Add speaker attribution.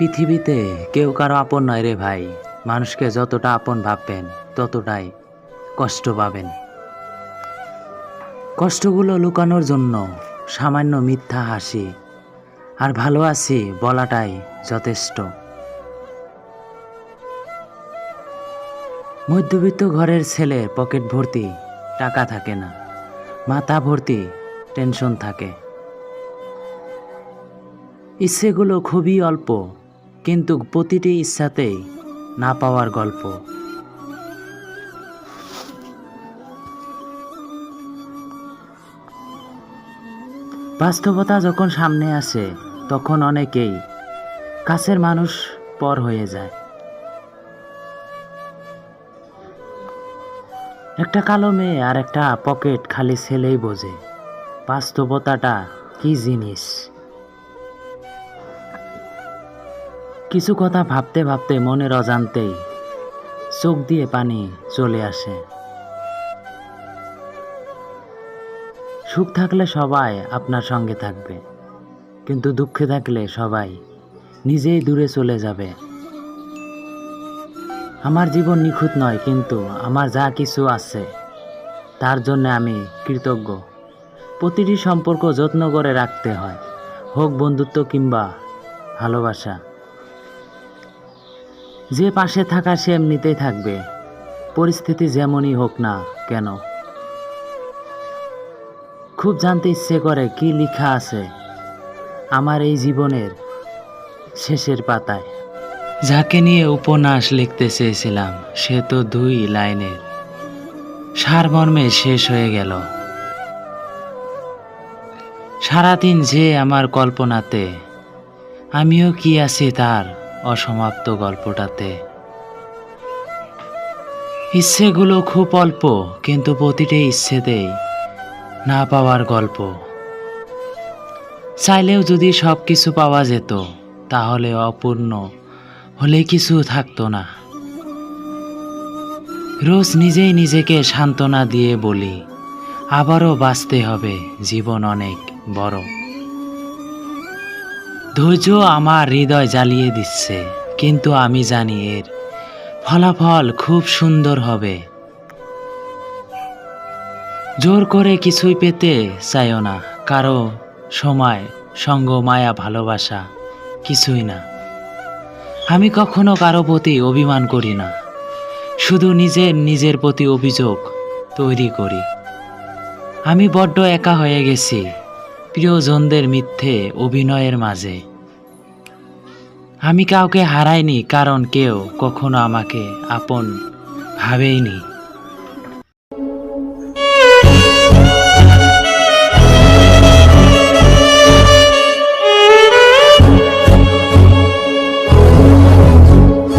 Speaker 1: পৃথিবীতে কেউ কারো আপন নয় রে ভাই। মানুষকে যতটা আপন ভাববেন ততটাই কষ্ট পাবেন। কষ্টগুলো লুকানোর জন্য সামান্য মিথ্যা হাসি আর ভালো আছি বলাটাই যথেষ্ট। মধ্যবিত্ত ঘরের ছেলের পকেট ভর্তি টাকা থাকে না, মাথা ভর্তি টেনশন থাকে। ইচ্ছেগুলো খুবই অল্প, কিন্তু প্রতিটি ইচ্ছাতেই না পাওয়ার গল্প। বাস্তবতা যখন সামনে আসে তখন অনেকেই কাছের মানুষ পর হয়ে যায়। একটা কালো মেয়ে আর একটা পকেট খালি ছেলেই বোঝে বাস্তবতাটা কি জিনিস। কিছু কথা ভাবতে ভাবতে মনের অজান্তেই চোখ দিয়ে পানি চলে আসে। সুখ থাকলে সবাই আপনার সঙ্গে থাকবে, কিন্তু দুঃখে থাকলে সবাই নিজেই দূরে চলে যাবে। আমার জীবন নিখুঁত নয়, কিন্তু আমার যা কিছু আছে তার জন্য আমি কৃতজ্ঞ। প্রতিটি সম্পর্ক যত্ন করে রাখতে হয়, হোক বন্ধুত্ব কিংবা ভালোবাসা। যে পাশে থাকা সে এমনিতেই থাকবে, পরিস্থিতি যেমনই হোক না কেন। খুব জানতে ইচ্ছে করে কি লেখা আছে আমার এই জীবনের শেষের পাতায়। যাকে নিয়ে উপন্যাস লিখতে চেয়েছিলাম সে তো 2 লাইনের সারমর্মে শেষ হয়ে গেল। সারাদিন যে আমার কল্পনাতে, আমিও কি আছি তার অসমাপ্ত গল্পটাতে। ইচ্ছেগুলো খুব অল্প, কিন্তু প্রতিটি ইচ্ছেতেই না পাওয়ার গল্প। চাইলেও যদি সব কিছু পাওয়া যেত তাহলে অপূর্ণ হলে কিছু থাকতো না। রোজ নিজেই নিজেকে সান্ত্বনা দিয়ে বলি আবারও বাঁচতে হবে, জীবন অনেক বড়। ধৈর্য আমার হৃদয় জ্বালিয়ে দিচ্ছে, কিন্তু আমি জানি এর ফলাফল খুব সুন্দর হবে। জোর করে কিছুই পেতে চাইও না, কারো সময়, সঙ্গ, মায়া, ভালোবাসা কিছুই না। আমি কখনো কারো প্রতি অভিমান করি না, শুধু নিজের প্রতি অভিযোগ তৈরি করি। আমি বড্ড একা হয়ে গেছি প্রিয়জনদের মিথ্যে অভিনয়ের মাঝে। আমি কাউকে হারাইনি, কারণ কেউ কখনো আমাকে আপন ভাবেইনি।